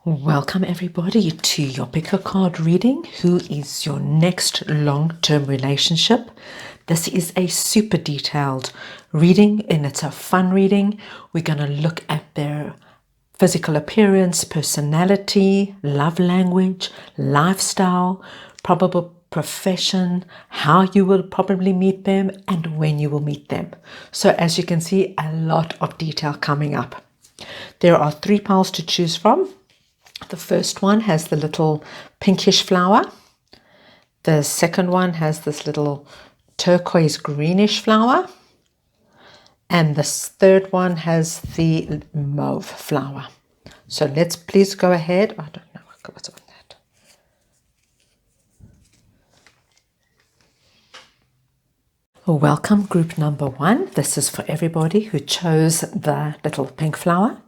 Welcome everybody to your pick a card reading. Who is your next long-term relationship? This is a super detailed reading and it's a fun reading. We're going to look at their physical appearance, personality, love language, lifestyle, probable profession, how you will probably meet them and when you will meet them. So as you can see, a lot of detail coming up. There are 3 piles to choose from. The first one has the little pinkish flower. The second one has this little turquoise greenish flower. And the third one has the mauve flower. So let's please go ahead. I don't know what's on that. Welcome group number 1. This is for everybody who chose the little pink flower.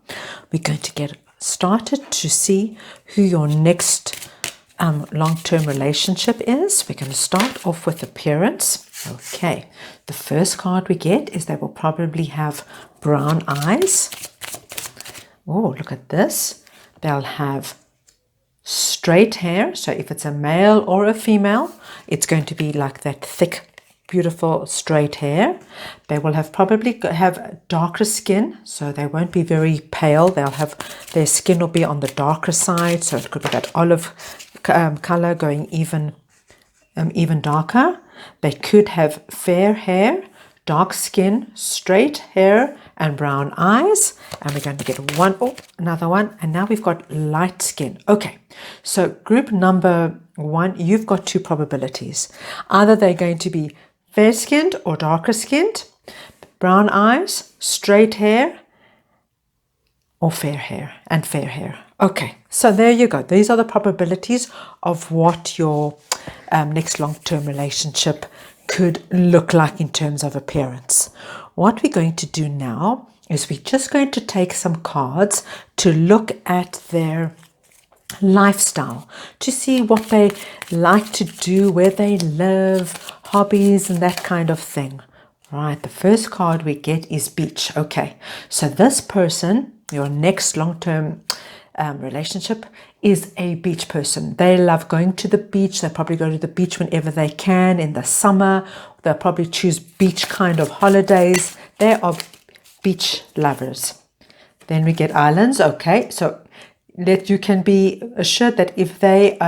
We're going to get started to see who your next long-term relationship is. We're going to start off with appearance. Okay, the first card we get is they will probably have brown eyes. Oh, look at this. They'll have straight hair. So if it's a male or a female, it's going to be like that thick, beautiful straight hair. They will probably have darker skin, so they won't be very pale. Their skin will be on the darker side, so it could be that olive color going even darker. They could have fair hair, dark skin, straight hair, and brown eyes. And we're going to get another one. And now we've got light skin. Okay, so group number 1, you've got 2 probabilities. Either they're going to be fair-skinned or darker-skinned, brown eyes, straight hair, or fair hair. Okay, so there you go. These are the probabilities of what your next long-term relationship could look like in terms of appearance. What we're going to do now is we're just going to take some cards to look at their lifestyle, to see what they like to do, where they live, hobbies and that kind of thing. Right, the first card we get is beach. Okay, so this person, your next long-term relationship, is a beach person. They love going to the beach. They probably go to the beach whenever they can in the summer. They'll probably choose beach kind of holidays. They are beach lovers. Then we get islands. Okay, so that you can be assured that if they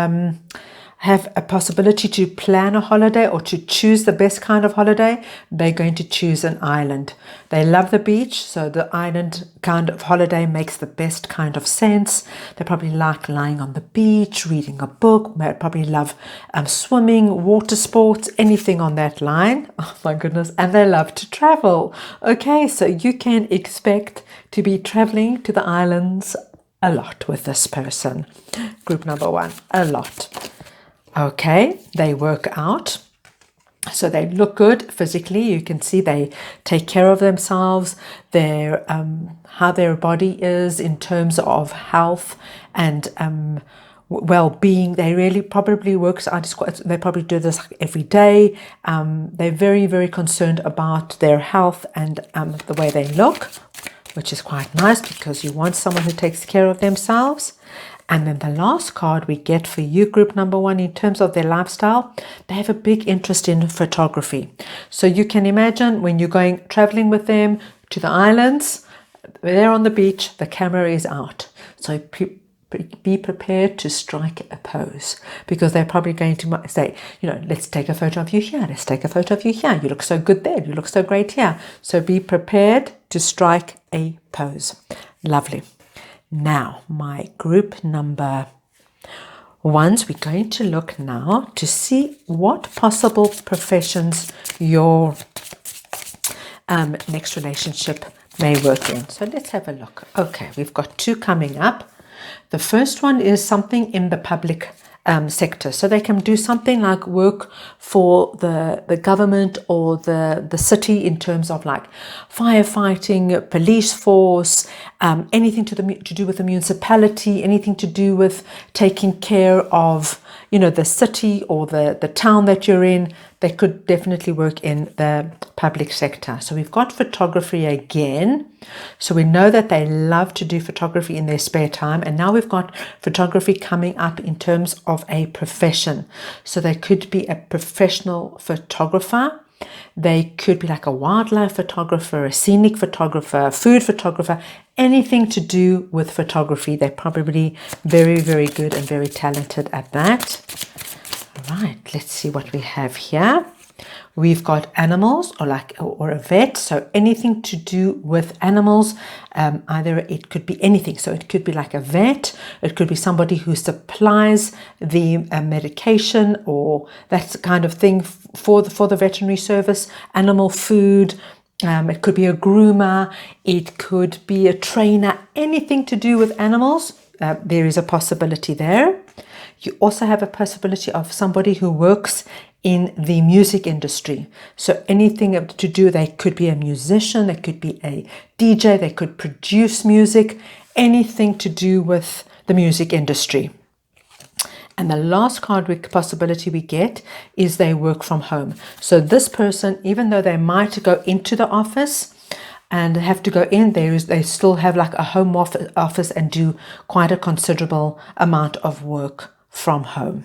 have a possibility to plan a holiday or to choose the best kind of holiday, they're going to choose an island. They love the beach, so the island kind of holiday makes the best kind of sense. They probably like lying on the beach, reading a book. They probably love swimming, water sports, anything on that line. Oh my goodness. And they love to travel. Okay, so you can expect to be traveling to the islands a lot with this person. Group number 1, a lot. Okay, they work out, so they look good physically. You can see they take care of themselves, their how their body is in terms of health and well-being. They really probably work out. They probably do this every day. They're very, very concerned about their health and the way they look, which is quite nice because you want someone who takes care of themselves. And then the last card we get for you, group number 1, in terms of their lifestyle, they have a big interest in photography. So you can imagine when you're going traveling with them to the islands, they're on the beach, the camera is out. So be prepared to strike a pose, because they're probably going to say, let's take a photo of you here. Let's take a photo of you here. You look so good there. You look so great here. So be prepared to strike a pose. Lovely. Now, my group number 1s, we're going to look now to see what possible professions your next relationship may work in. So let's have a look. Okay, we've got 2 coming up. The first one is something in the public sector. So they can do something like work for the government or the city in terms of like firefighting, police force, anything to do with the municipality, anything to do with taking care of, the city or the town that you're in. They could definitely work in the public sector. So we've got photography again. So we know that they love to do photography in their spare time. And now we've got photography coming up in terms of a profession. So they could be a professional photographer. They could be like a wildlife photographer, a scenic photographer, a food photographer, anything to do with photography. They're probably very, very good and very talented at that. All right, let's see what we have here. We've got animals or a vet, so anything to do with animals. Either it could be anything, so it could be like a vet, it could be somebody who supplies the medication or that kind of thing for the veterinary service, animal food. It could be a groomer, it could be a trainer, anything to do with animals. There is a possibility there. You also have a possibility of somebody who works in the music industry. So anything to do, they could be a musician, they could be a DJ, they could produce music, anything to do with the music industry. And the last possibility we get is they work from home. So this person, even though they might go into the office and have to go in, they still have like a home office and do quite a considerable amount of work from home.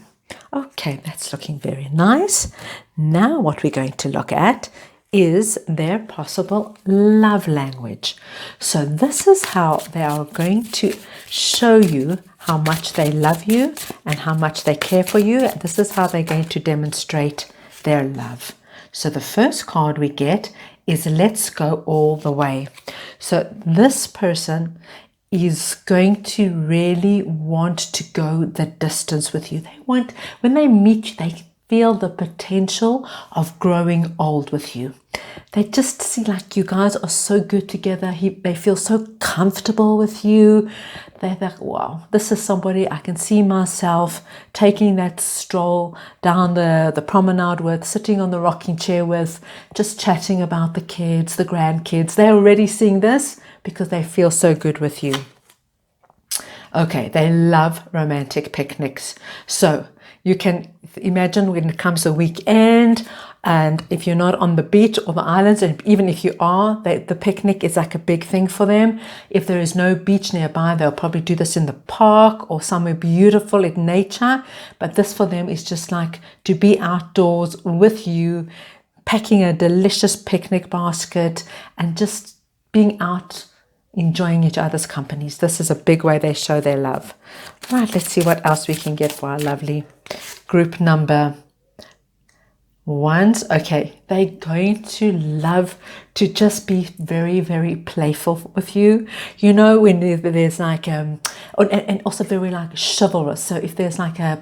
Okay, that's looking very nice. Now what we're going to look at is their possible love language. So this is how they are going to show you how much they love you and how much they care for you. This is how they're going to demonstrate their love. So the first card we get is let's go all the way. So this person is going to really want to go the distance with you. When they meet you, they feel the potential of growing old with you. They just see like you guys are so good together. They feel so comfortable with you. They think, wow, this is somebody I can see myself taking that stroll down the promenade with, sitting on the rocking chair with, just chatting about the kids, the grandkids. They're already seeing this because they feel so good with you. Okay, they love romantic picnics. So you can imagine when it comes a weekend, and if you're not on the beach or the islands, and even if you are, the picnic is like a big thing for them. If there is no beach nearby, they'll probably do this in the park or somewhere beautiful in nature. But this for them is just like to be outdoors with you, packing a delicious picnic basket and just being out enjoying each other's companies. This is a big way they show their love. Right, let's see what else we can get for our lovely group number ones. Okay, they're going to love to just be very, very playful with you. You know, when there's like and also very like chivalrous. So if there's like a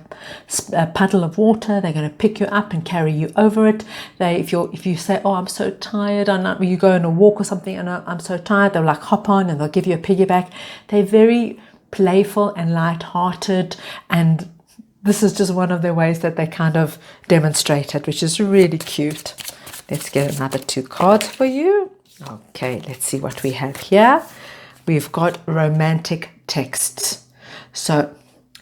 puddle of water, they're going to pick you up and carry you over it. If you say, oh, I'm so tired, you go on a walk or something, and I'm so tired, they'll like hop on and they'll give you a piggyback. They're very playful and light-hearted, and this is just one of the ways that they kind of demonstrate it, which is really cute. Let's get another 2 cards for you. Okay, let's see what we have here. We've got romantic texts. So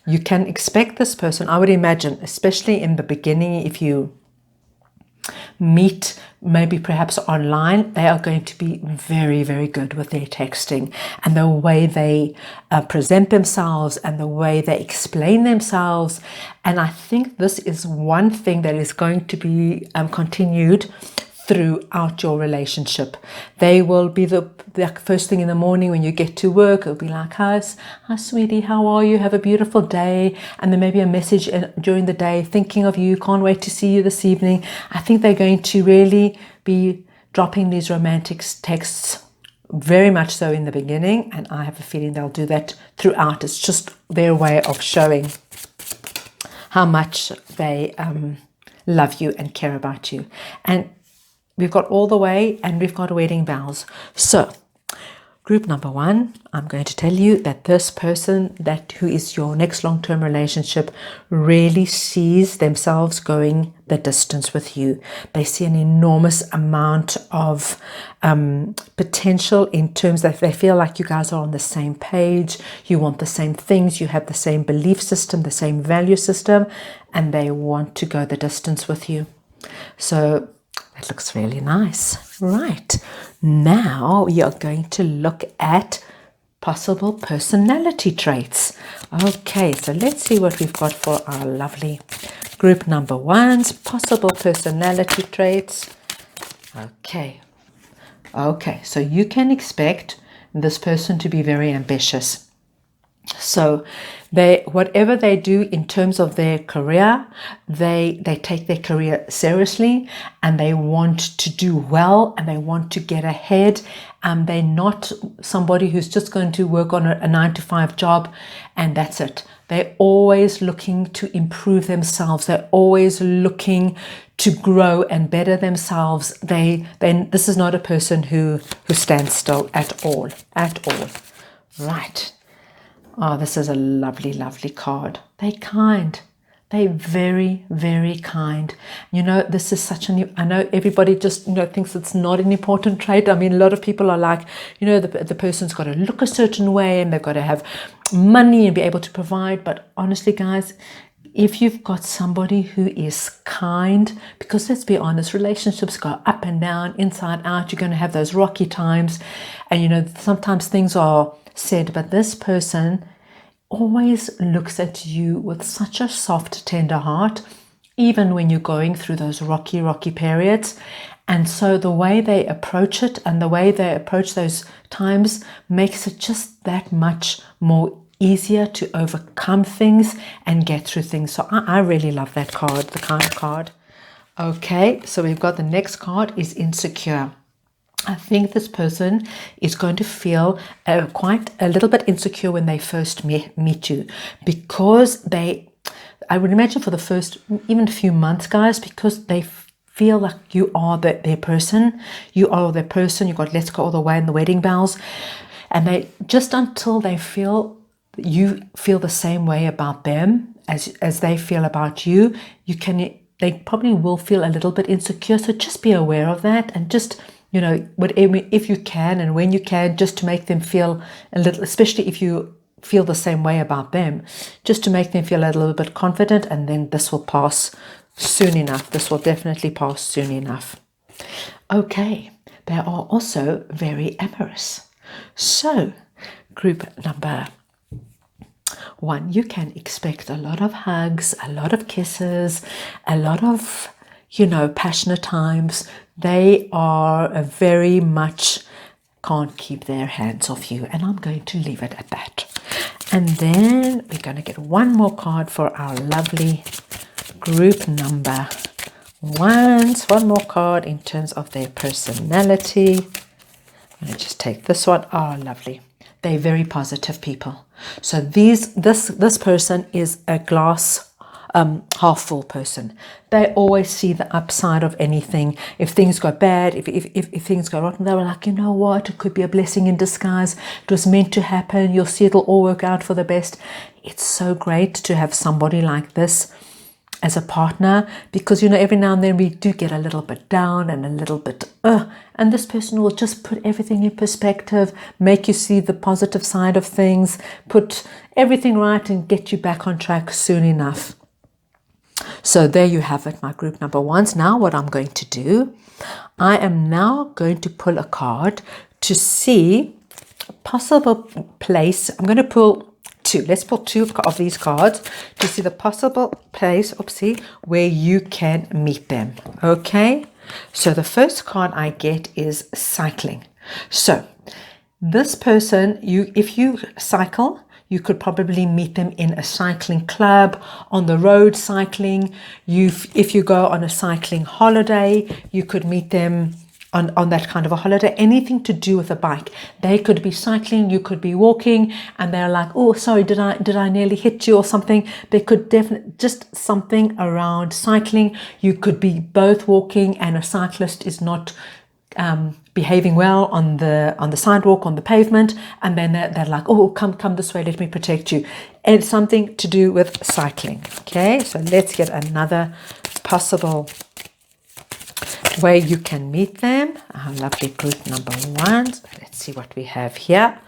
you can expect this person, I would imagine, especially in the beginning, if you meet maybe perhaps online, they are going to be very, very good with their texting and the way they present themselves and the way they explain themselves. And I think this is one thing that is going to be continued throughout your relationship. They will be the first thing in the morning when you get to work. It'll be like, hi sweetie, how are you? Have a beautiful day. And then maybe a message during the day, thinking of you, can't wait to see you this evening. I think they're going to really be dropping these romantic texts very much so in the beginning, and I have a feeling they'll do that throughout. It's just their way of showing how much they love you and care about you. And we've got all the way, and we've got wedding vows. So Group number one, I'm going to tell you that this person who is your next long-term relationship really sees themselves going the distance with you. They see an enormous amount of potential in terms that they feel like you guys are on the same page, you want the same things, you have the same belief system, the same value system, and they want to go the distance with you. So that looks really nice. Right, now you're going to look at possible personality traits. Okay, so let's see what we've got for our lovely group number one's possible personality traits. Okay, so you can expect this person to be very ambitious. So whatever they do in terms of their career, they take their career seriously, and they want to do well, and they want to get ahead. They're not somebody who's just going to work on a 9-to-5 job and that's it. They're always looking to improve themselves. They're always looking to grow and better themselves. This is not a person who stands still at all. Right. Oh, this is a lovely, lovely card. They're kind. They're very, very kind. You know, this is such I know everybody just, thinks it's not an important trait. I mean, a lot of people are like, the person's got to look a certain way and they've got to have money and be able to provide. But honestly, guys, if you've got somebody who is kind, because let's be honest, relationships go up and down, inside out. You're going to have those rocky times. And, sometimes things are said, but this person always looks at you with such a soft, tender heart, even when you're going through those rocky periods. And so the way they approach it and the way they approach those times makes it just that much more easier to overcome things and get through things. So I really love that card, the kind card. Okay, so we've got the next card is insecure. I think this person is going to feel quite a little bit insecure when they first meet you, because I would imagine for the first even few months, guys, because they feel like you are their person. You are their person. You got Let's Go All the Way and the Wedding Bells. And they just until they feel you feel the same way about them as they feel about you, they probably will feel a little bit insecure. So just be aware of that and just whatever, if you can and when you can, just to make them feel a little, especially if you feel the same way about them, just to make them feel a little bit confident, and then this will pass soon enough. This will definitely pass soon enough. Okay, they are also very amorous. So, group number one, you can expect a lot of hugs, a lot of kisses, a lot of passionate times. They are very much can't keep their hands off you, and I'm going to leave it at that. And then we're going to get one more card for our lovely group number ones. One more card in terms of their personality. I'm going to just take this one. Oh, lovely. They're very positive people. So this person is a glass half full person. They always see the upside of anything. If things go bad, if things go rotten, they were like, you know what, it could be a blessing in disguise. It was meant to happen. You'll see it'll all work out for the best. It's so great to have somebody like this as a partner, because every now and then we do get a little bit down and a little bit and this person will just put everything in perspective, make you see the positive side of things, put everything right and get you back on track soon enough. So there you have it, my group number ones. Now what I'm going to do, I am now going to pull a card to see a possible place. I'm going to pull two. Let's pull two of these cards to see the possible place, where you can meet them. Okay, so the first card I get is cycling. So this person, if you cycle, you could probably meet them in a cycling club, on the road cycling. If you go on a cycling holiday, you could meet them on that kind of a holiday. Anything to do with a bike. They could be cycling, you could be walking, and they're like, oh, sorry, did I nearly hit you or something? They could definitely, just something around cycling. You could be both walking, and a cyclist is not behaving well on the sidewalk, on the pavement, and then they're like, oh, come this way, let me protect you. And something to do with cycling. Okay, so let's get another possible way you can meet them. Our lovely group number 1. Let's see what we have here.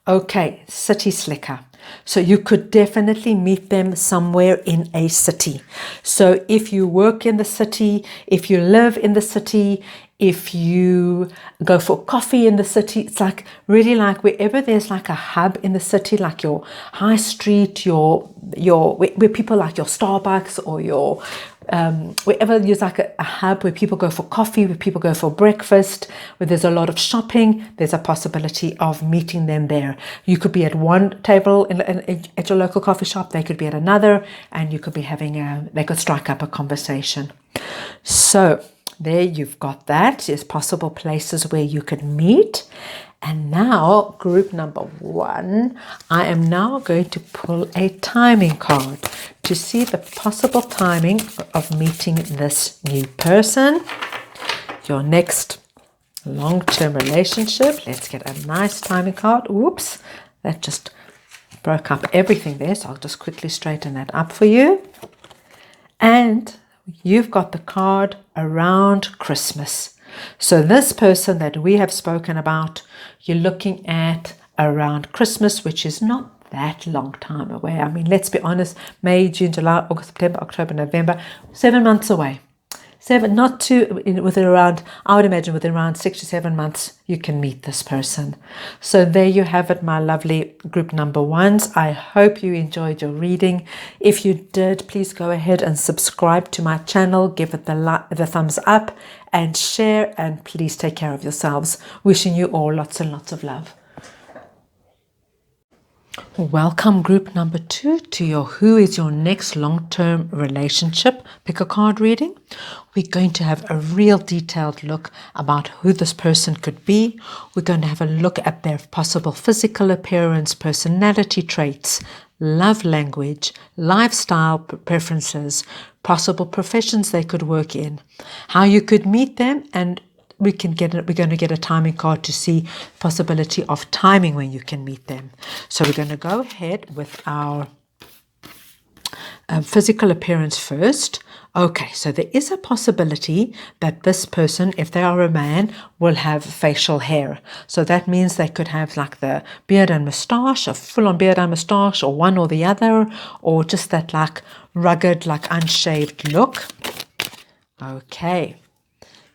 Okay, city slicker. So you could definitely meet them somewhere in a city. So if you work in the city, if you live in the city, if you go for coffee in the city, it's like really like wherever there's like a hub in the city, like your high street, your where people like your Starbucks or your wherever there's like a hub where people go for coffee, where people go for breakfast, where there's a lot of shopping, there's a possibility of meeting them there. You could be at one table at your local coffee shop, they could be at another, and you could be having they could strike up a conversation. So there you've got that. There's possible places where you could meet. And now, group number 1, I am now going to pull a timing card to see the possible timing of meeting this new person, your next long-term relationship. Let's get a nice timing card. Oops, that just broke up everything there, so I'll just quickly straighten that up for you. And you've got the card around Christmas. So this person that we have spoken about, you're looking at around Christmas, which is not that long time away. I mean, let's be honest, May, June, July, August, September, October, November, 7 months away. Not too, within around, I would imagine within around 6 to 7 months, you can meet this person. So there you have it, my lovely group number 1s. I hope you enjoyed your reading. If you did, please go ahead and subscribe to my channel, give it the thumbs up and share, and please take care of yourselves. Wishing you all lots and lots of love. Welcome group number 2 to your Who is Your Next Long-Term Relationship Pick a Card reading. We're going to have a real detailed look about who this person could be. We're going to have a look at their possible physical appearance, personality traits, love language, lifestyle preferences, possible professions they could work in, how you could meet them, and we're going to get a timing card to see possibility of timing when you can meet them. So we're going to go ahead with our physical appearance first. Okay, so there is a possibility that this person, if they are a man, will have facial hair. So that means they could have like the beard and moustache, a full-on beard and moustache, or one or the other, or just that like rugged, like unshaved look. Okay,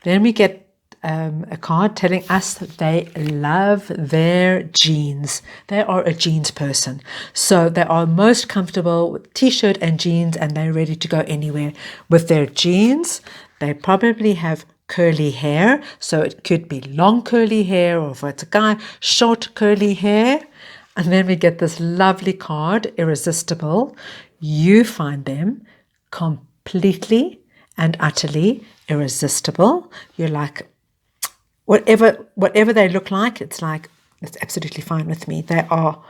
then we get a card telling us that they love their jeans. They are a jeans person. So they are most comfortable with t-shirt and jeans, and they're ready to go anywhere with their jeans. They probably have curly hair. So it could be long curly hair, or if it's a guy, short curly hair. And then we get this lovely card, Irresistible. You find them completely and utterly irresistible. You're like, whatever they look like, it's absolutely fine with me. They are,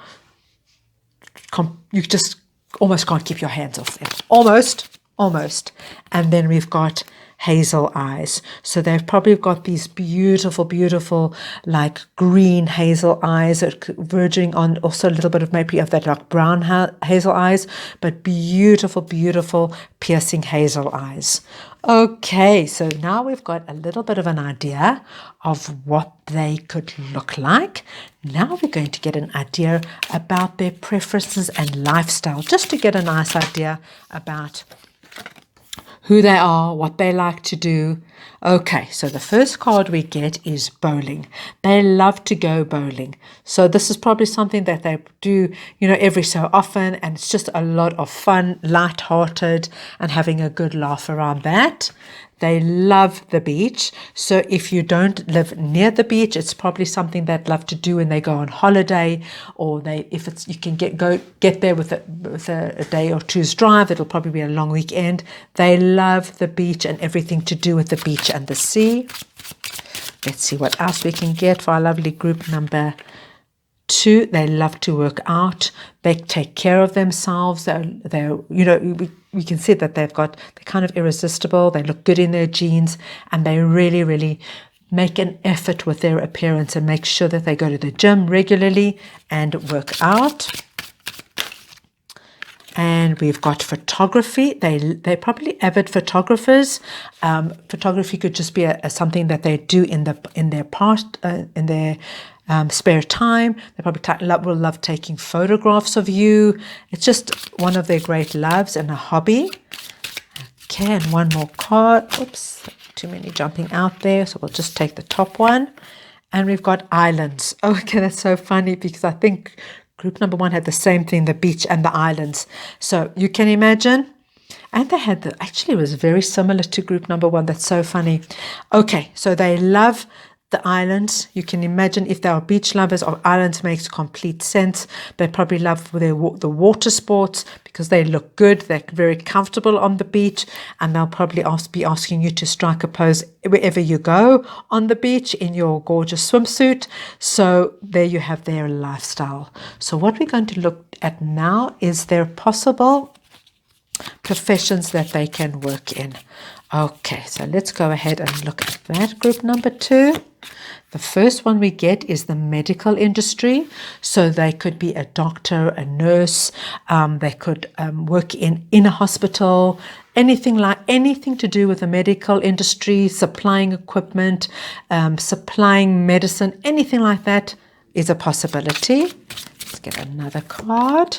you just almost can't keep your hands off them. Almost. And then we've got hazel eyes. So they've probably got these beautiful, like green hazel eyes, verging on also a little bit of maybe of that like brown hazel eyes, but beautiful piercing hazel eyes. Okay, so now we've got a little bit of an idea of what they could look like. Now we're going to get an idea about their preferences and lifestyle, just to get a nice idea about who they are, what they like to do. Okay, so the first card we get is bowling. They love to go bowling. So this is probably something that they do, every so often, and it's just a lot of fun, light-hearted, and having a good laugh around that. They love the beach. So if you don't live near the beach, it's probably something they'd love to do when they go on holiday, or you can get there with a day or two's drive. It'll probably be a long weekend. They love the beach and everything to do with the beach and the sea. Let's see what else we can get for our lovely group number 2. They love to work out. They take care of themselves. We can see that they're kind of irresistible. They look good in their jeans, and they really make an effort with their appearance and make sure that they go to the gym regularly and work out. And we've got photography. They're probably avid photographers. Photography could just be something that they do in their spare time. They probably will love taking photographs of you. It's just one of their great loves and a hobby. Okay, and one more card. Oops, too many jumping out there. So we'll just take the top one. And we've got islands. Okay, that's so funny because I think group number 1 had the same thing, the beach and the islands. So you can imagine. And they had actually it was very similar to group number 1. That's so funny. Okay, so they love the islands. You can imagine if they are beach lovers, or islands makes complete sense. They probably love the water sports because they look good. They're very comfortable on the beach, and they'll probably be asking you to strike a pose wherever you go on the beach in your gorgeous swimsuit. So there you have their lifestyle. So what we're going to look at now is their possible professions that they can work in. Okay, so let's go ahead and look at that group number 2. The first one we get is the medical industry. So they could be a doctor, a nurse, they could work in a hospital, anything to do with the medical industry, supplying equipment, supplying medicine, anything like that is a possibility. Let's get another card.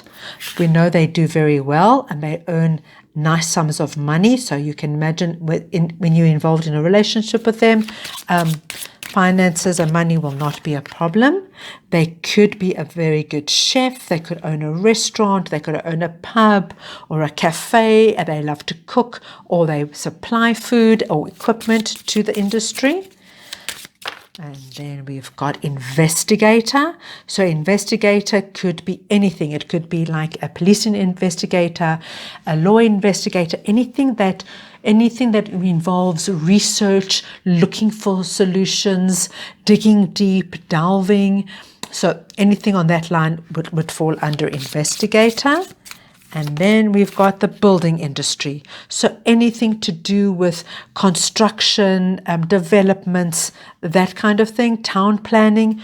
We know they do very well and they earn nice sums of money. So you can imagine when you're involved in a relationship with them, finances and money will not be a problem. They could be a very good chef. They could own a restaurant. They could own a pub or a cafe, and they love to cook, or they supply food or equipment to the industry. And then we've got investigator. So investigator could be anything. It could be like a police investigator, a law investigator, anything that involves research, looking for solutions, digging deep, delving. So anything on that line would fall under investigator. And then we've got the building industry. So anything to do with construction, developments, that kind of thing, town planning,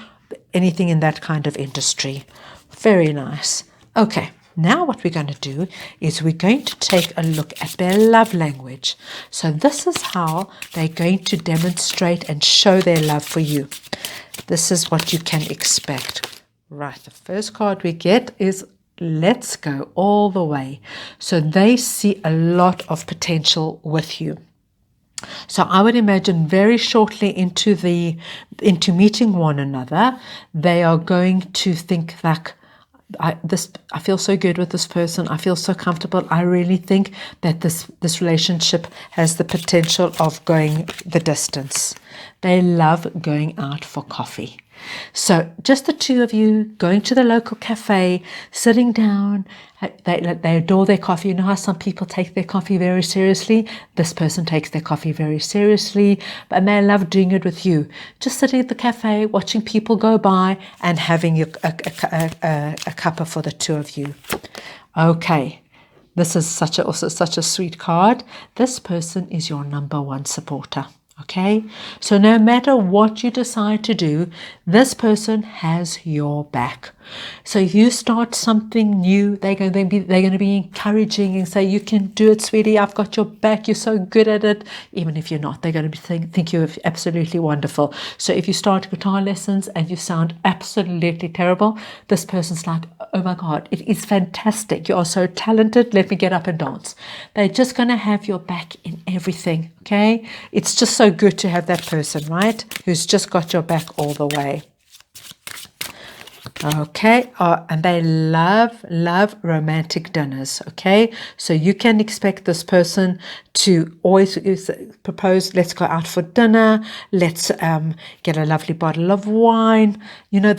anything in that kind of industry. Very nice. Okay, now what we're going to do is we're going to take a look at their love language. So this is how they're going to demonstrate and show their love for you. This is what you can expect. Right, the first card we get is let's go all the way. So they see a lot of potential with you. So I would imagine very shortly into meeting one another, they are going to think like, I feel so good with this person. I feel so comfortable. I really think that this relationship has the potential of going the distance. They love going out for coffee. So just the two of you going to the local cafe, sitting down. They adore their coffee. You know how some people take their coffee very seriously? This person takes their coffee very seriously, and they love doing it with you. Just sitting at the cafe, watching people go by and having a cuppa for the two of you. Okay, this is also such a sweet card. This person is your number 1 supporter. Okay, so no matter what you decide to do, this person has your back. So if you start something new, they're going to be encouraging and say, you can do it, sweetie, I've got your back, you're so good at it. Even if you're not, they're going to think you're absolutely wonderful. So if you start guitar lessons and you sound absolutely terrible, this person's like, oh my God, it is fantastic, you are so talented, let me get up and dance. They're just going to have your back in everything. Okay, it's just so good to have that person, right, who's just got your back all the way. Okay, and they love romantic dinners. Okay, so you can expect this person to always propose, let's go out for dinner, let's get a lovely bottle of wine. You know,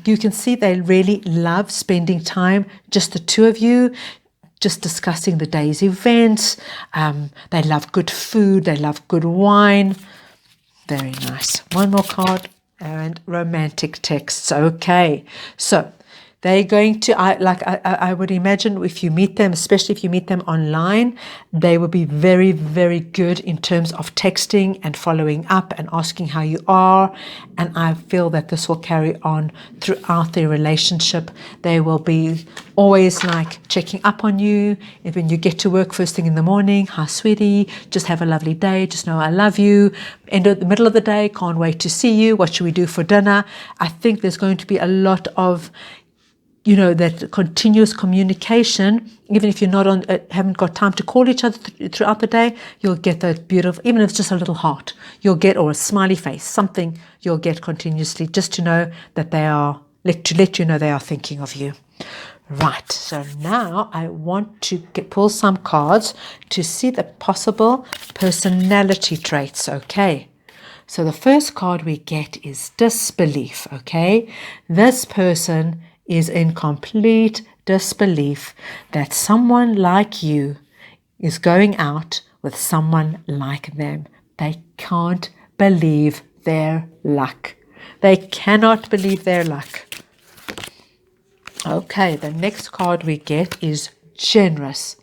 you can see they really love spending time, just the two of you, just discussing the day's events. They love good food, they love good wine. Very nice. One more card. And romantic texts. Okay, so They're going to, I would imagine if you meet them, especially if you meet them online, they will be very, very good in terms of texting and following up and asking how you are. And I feel that this will carry on throughout their relationship. They will be always like checking up on you. And when you get to work first thing in the morning, hi sweetie, just have a lovely day. Just know I love you. End of the middle of the day, can't wait to see you. What should we do for dinner? I think there's going to be a lot of that continuous communication. Even if you're not haven't got time to call each other throughout the day, you'll get that beautiful, even if it's just a little heart, you'll get, or a smiley face, something you'll get continuously, just to know that they are, to let you know they are thinking of you. Right, so now I want to pull some cards to see the possible personality traits, okay? So the first card we get is disbelief, okay? This person is in complete disbelief that someone like you is going out with someone like them. They can't believe their luck. They cannot believe their luck. Okay, the next card we get is generous.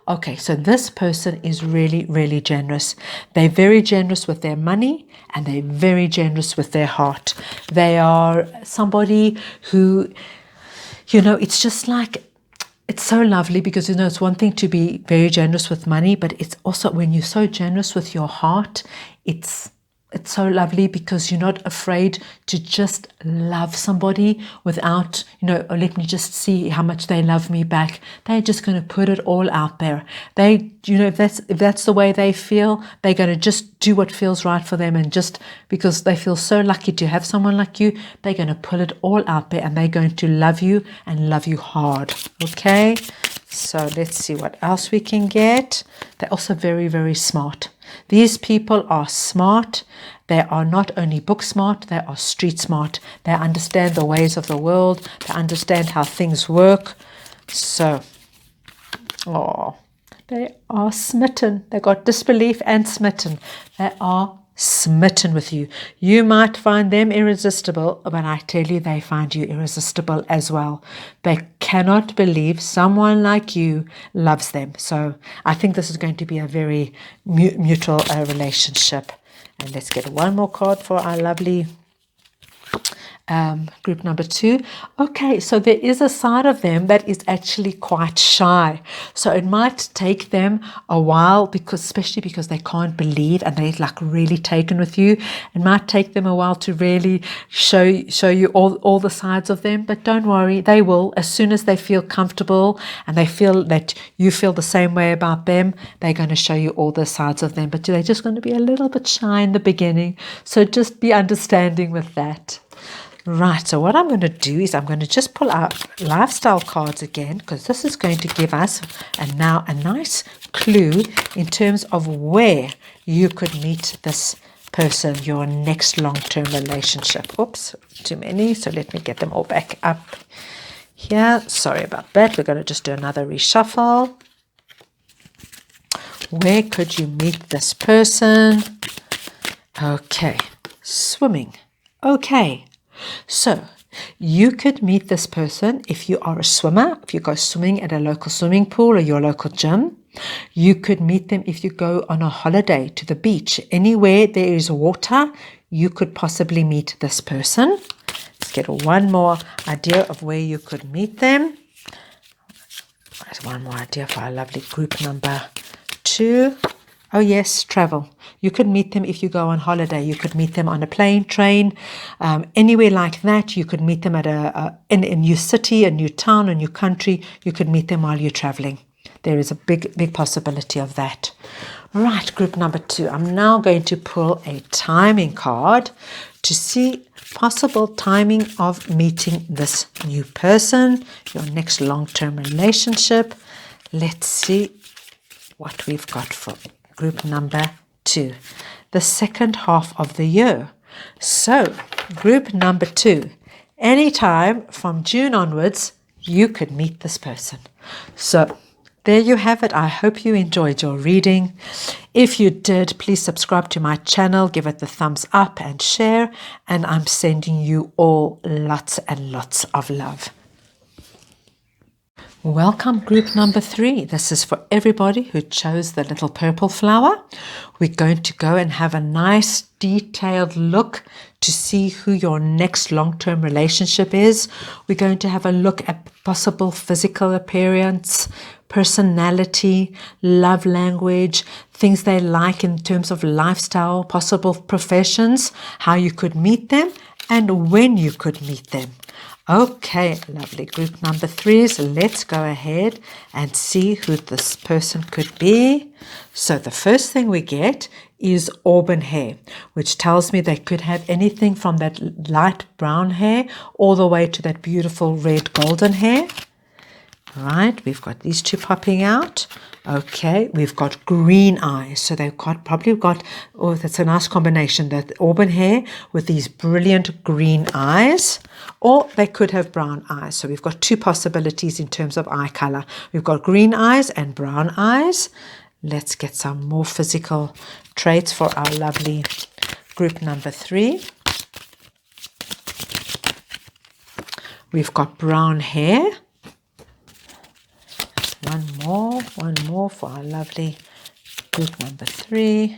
Okay, so this person is really, really generous. They're very generous with their money and they're very generous with their heart. They are somebody who, it's just like, it's so lovely because, it's one thing to be very generous with money, but it's also when you're so generous with your heart, it's so lovely because you're not afraid to just love somebody without, let me just see how much they love me back. They're just going to put it all out there. They, if that's the way they feel, they're going to just do what feels right for them. And just because they feel so lucky to have someone like you, they're going to put it all out there and they're going to love you and love you hard. Okay. So let's see what else we can get. They're also very, very smart. These people are smart. They are not only book smart, they are street smart. They understand the ways of the world. They understand how things work. So, they are smitten. They got disbelief and smitten. They are smitten with you. You might find them irresistible, but I tell you, they find you irresistible as well. They cannot believe someone like you loves them. So I think this is going to be a very mutual relationship. And let's get one more card for our lovely group number 2. Okay, so there is a side of them that is actually quite shy. So it might take them a while, especially because they can't believe and they're like really taken with you. It might take them a while to really show you all the sides of them. But don't worry, they will. As soon as they feel comfortable and they feel that you feel the same way about them, they're going to show you all the sides of them. But they're just going to be a little bit shy in the beginning. So just be understanding with that. Right, so what I'm going to do is I'm going to just pull out lifestyle cards again, because this is going to give us now a nice clue in terms of where you could meet this person, your next long-term relationship. Oops, too many, so let me get them all back up here. Sorry about that. We're going to just do another reshuffle. Where could you meet this person? Okay, swimming. Okay. So you could meet this person if you are a swimmer, if you go swimming at a local swimming pool or your local gym. You could meet them if you go on a holiday to the beach. Anywhere there is water, you could possibly meet this person. Let's get one more idea of where you could meet them. There's one more idea for our lovely group number 2. Oh yes, travel. You could meet them if you go on holiday. You could meet them on a plane, train, anywhere like that. You could meet them at in a new city, a new town, a new country. You could meet them while you're traveling. There is a big possibility of that. Right, group number 2. I'm now going to pull a timing card to see possible timing of meeting this new person, your next long-term relationship. Let's see what we've got for group number 2, the second half of the year. So group number 2, anytime from June onwards, you could meet this person. So there you have it. I hope you enjoyed your reading. If you did, please subscribe to my channel, give it the thumbs up and share. And I'm sending you all lots and lots of love. Welcome group number 3. This is for everybody who chose the little purple flower. We're going to go and have a nice detailed look to see who your next long-term relationship is. We're going to have a look at possible physical appearance, personality, love language, things they like in terms of lifestyle, possible professions, how you could meet them, and when you could meet them. Okay, lovely. Group number 3 is let's go ahead and see who this person could be. So the first thing we get is auburn hair, which tells me they could have anything from that light brown hair all the way to that beautiful red golden hair. Right, we've got these two popping out. Okay, we've got green eyes. So they've probably got, oh, that's a nice combination, that auburn hair with these brilliant green eyes. Or they could have brown eyes. So we've got two possibilities in terms of eye color. We've got green eyes and brown eyes. Let's get some more physical traits for our lovely group number 3. We've got brown hair. One more for our lovely group number 3.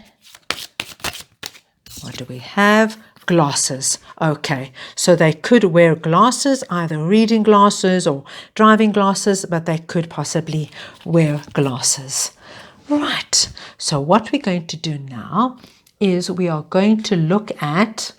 What do we have? Glasses. Okay, so they could wear glasses, either reading glasses or driving glasses, but they could possibly wear glasses. Right, so what we're going to do now is we are going to look at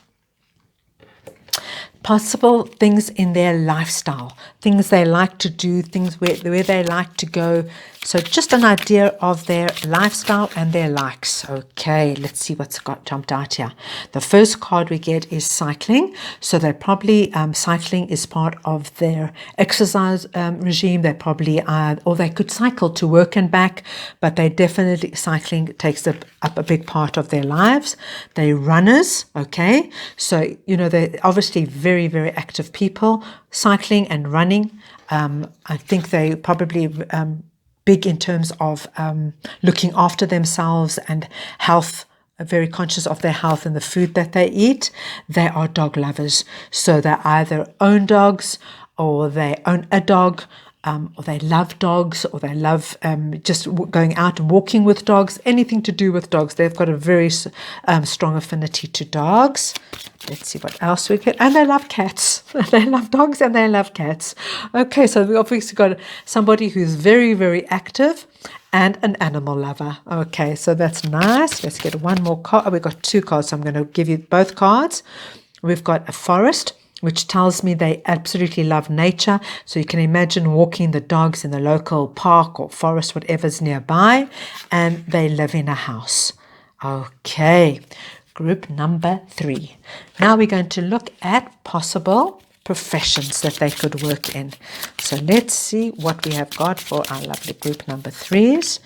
possible things in their lifestyle, things they like to do, things where they like to go. So just an idea of their lifestyle and their likes. Okay, let's see what's got jumped out here. The first card we get is cycling. So they probably, cycling is part of their exercise regime. They probably, or they could cycle to work and back, but they definitely, cycling takes up a big part of their lives. They're runners, okay? So, you know, they're obviously very, very active people. Cycling and running, I think they probably big in terms of looking after themselves and health, very conscious of their health and the food that they eat. They are dog lovers. So they either own dogs or they own a dog, or they love dogs, or they love just going out and walking with dogs, anything to do with dogs. They've got a very strong affinity to dogs. Let's see what else we get. And they love cats. They love dogs and they love cats. Okay, so we've obviously got somebody who's very, very active and an animal lover. Okay, so that's nice. Let's get one more card. Oh, we've got 2 cards, so I'm going to give you both cards. We've got a forest, which tells me they absolutely love nature. So you can imagine walking the dogs in the local park or forest, whatever's nearby, and they live in a house. Okay, group number 3. Now we're going to look at possible professions that they could work in. So let's see what we have got for our lovely group number 3s.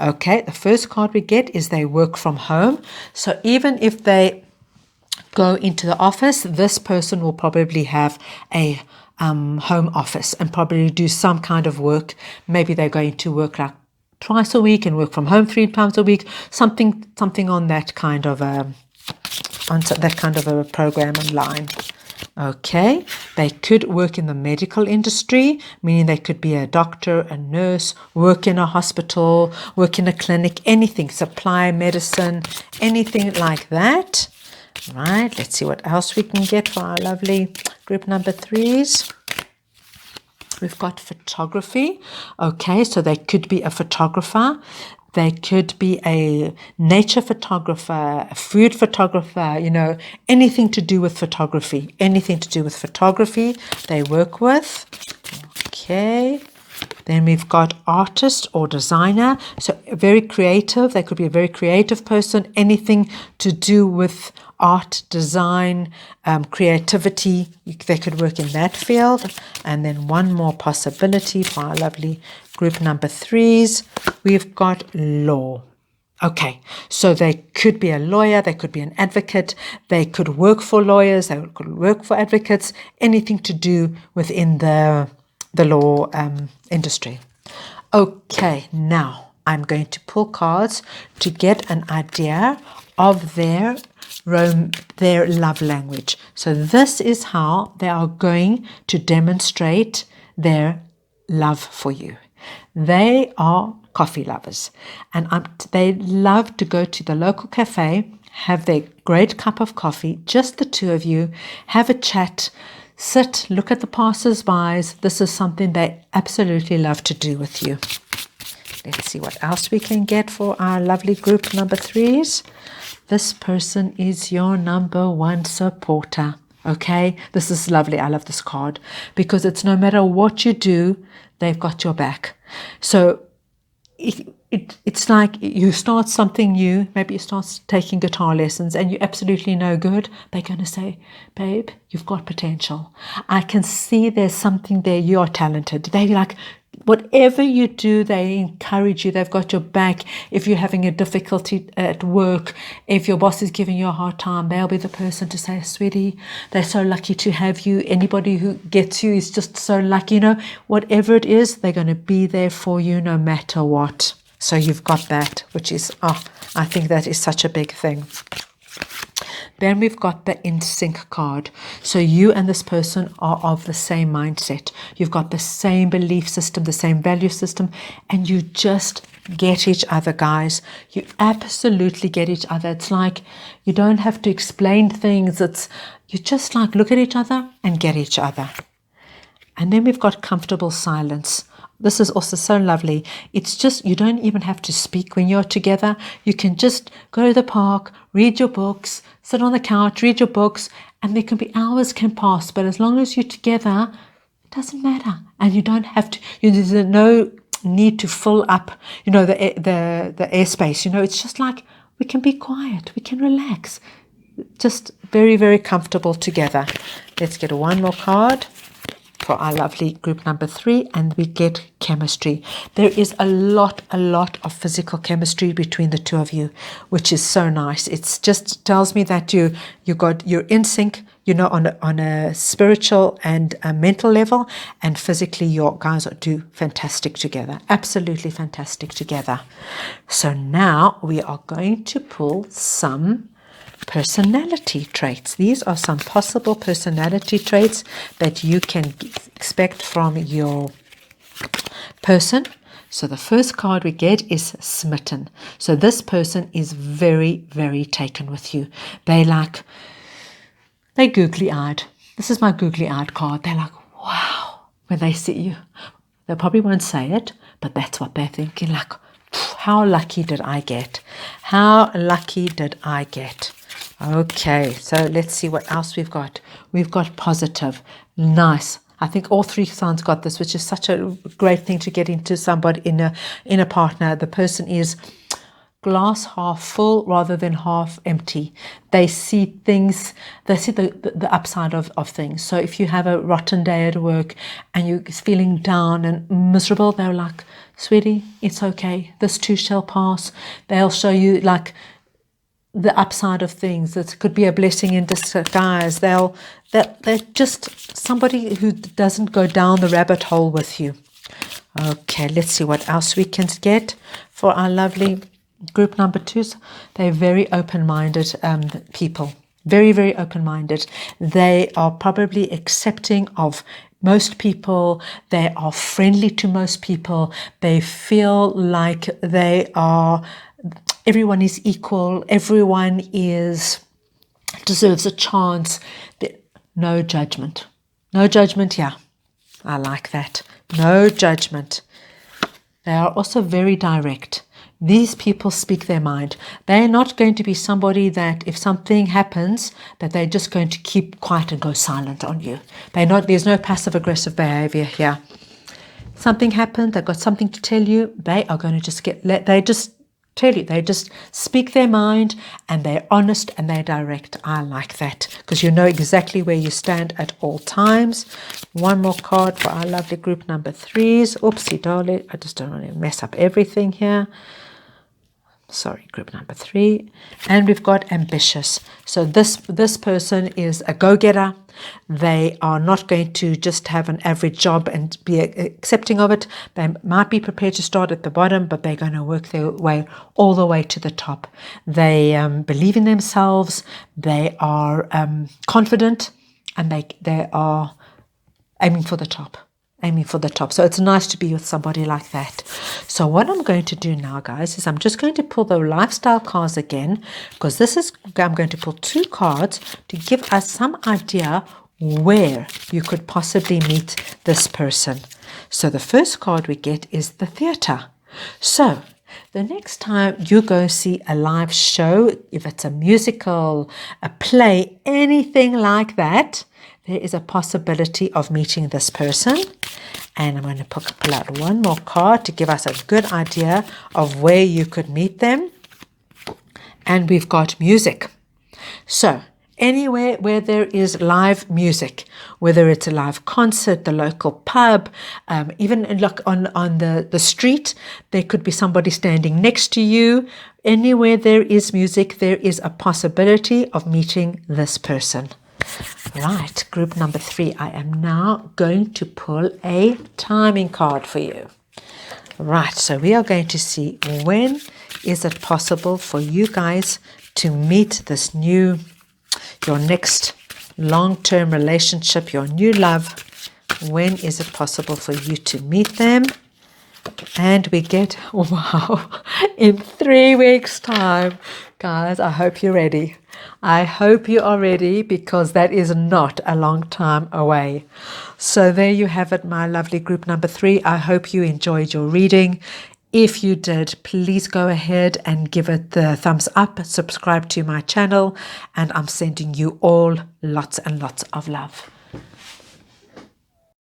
Okay, the first card we get is they work from home. So even if they go into the office, this person will probably have a home office and probably do some kind of work. Maybe they're going to work like twice a week and work from home 3 times a week, something on that kind of a program and line. Okay, they could work in the medical industry, meaning they could be a doctor, a nurse, work in a hospital, work in a clinic, anything, supply medicine, anything like that. Right, let's see what else we can get for our lovely group number 3s. We've got photography. Okay, so they could be a photographer. They could be a nature photographer, a food photographer, you know, anything to do with photography. Anything to do with photography they work with. Okay. Then we've got artist or designer. So very creative. They could be a very creative person. Anything to do with art, design, creativity. They could work in that field. And then one more possibility for our lovely group number 3s. We've got law. Okay, so they could be a lawyer, they could be an advocate, they could work for lawyers, they could work for advocates, anything to do within the law industry. Okay, now I'm going to pull cards to get an idea of their love language. So this is how they are going to demonstrate their love for you. They are coffee lovers, and they love to go to the local cafe, have their great cup of coffee, just the two of you, have a chat, sit, look at the passers-bys. This is something they absolutely love to do with you. Let's see what else we can get for our lovely group number 3s. This person is your number 1 supporter. Okay, this is lovely. I love this card because it's no matter what you do, they've got your back. So it's like you start something new. Maybe you start taking guitar lessons and you're absolutely no good. They're going to say, babe, you've got potential. I can see there's something there. You are talented. They're like, whatever you do, they encourage you. They've got your back. If you're having a difficulty at work, if your boss is giving you a hard time, they'll be the person to say, sweetie, they're so lucky to have you. Anybody who gets you is just so lucky. Whatever it is, they're going to be there for you no matter what. So you've got that, which is, I think that is such a big thing. Then we've got the in sync card. So you and this person are of the same mindset. You've got the same belief system, the same value system, and you just get each other, guys. You absolutely get each other. It's like you don't have to explain things. You just like look at each other and get each other. And then we've got comfortable silence. This is also so lovely. It's just, you don't even have to speak when you're together. You can just go to the park, read your books, sit on the couch, read your books, and there can be hours can pass. But as long as you're together, it doesn't matter. And you don't have to, there's no need to fill up, the airspace. It's just like we can be quiet. We can relax. Just very, very comfortable together. Let's get one more card for our lovely group number 3, and we get chemistry. There is a lot of physical chemistry between the two of you, which is so nice. It just tells me that you're in sync, on a spiritual and a mental level, and physically your guys do fantastic together. Absolutely fantastic together. So now we are going to pull some personality traits. These are some possible personality traits that you can expect from your person. So the first card we get is smitten. So this person is very, very taken with you. They're googly-eyed. This is my googly-eyed card. They're like, wow, when they see you. They probably won't say it, but that's what they're thinking. Like, how lucky did I get? How lucky did I get? Okay, so let's see what else we've got. We've got positive. Nice. I think all 3 signs got this, which is such a great thing to get into somebody in a partner. The person is glass half full rather than half empty. They see things, they see the upside of things. So if you have a rotten day at work and you're feeling down and miserable, they're like, sweetie, it's okay. This too shall pass. They'll show you like the upside of things. It could be a blessing in disguise. They're just somebody who doesn't go down the rabbit hole with you. Okay, let's see what else we can get for our lovely group number 2s. They're very open-minded people. Very, very open-minded. They are probably accepting of most people. They are friendly to most people. They feel like everyone is equal. Everyone deserves a chance. No judgment. No judgment, yeah. I like that. No judgment. They are also very direct. These people speak their mind. They're not going to be somebody that if something happens, that they're just going to keep quiet and go silent on you. There's no passive-aggressive behavior here. Something happened, they've got something to tell you, they are going to tell you. They just speak their mind, and they're honest and they're direct. I like that because you know exactly where you stand at all times. One more card for our lovely group number 3s. Oopsie darling, I just don't want to mess up everything here. Sorry, group number 3. And we've got ambitious. So this person is a go-getter. They are not going to just have an average job and be accepting of it. They might be prepared to start at the bottom, but they're going to work their way all the way to the top. They believe in themselves. They are confident, and they are aiming for the top. aiming for the top. So it's nice to be with somebody like that. So what I'm going to do now, guys, is I'm just going to pull the lifestyle cards again, because I'm going to pull 2 cards to give us some idea where you could possibly meet this person. So the first card we get is the theater. So the next time you go see a live show, if it's a musical, a play, anything like that, there is a possibility of meeting this person. And I'm going to pull out one more card to give us a good idea of where you could meet them. And we've got music. So anywhere where there is live music, whether it's a live concert, the local pub, even look on the street, there could be somebody standing next to you. Anywhere there is music, there is a possibility of meeting this person. Right, group number 3, I am now going to pull a timing card for you. Right, so we are going to see when is it possible for you guys to meet this your next long-term relationship, your new love. When is it possible for you to meet them? And we get, wow, in 3 weeks' time. Guys, I hope you're ready. I hope you are ready, because that is not a long time away. So there you have it, my lovely group number 3. I hope you enjoyed your reading. If you did, please go ahead and give it the thumbs up, subscribe to my channel, and I'm sending you all lots and lots of love.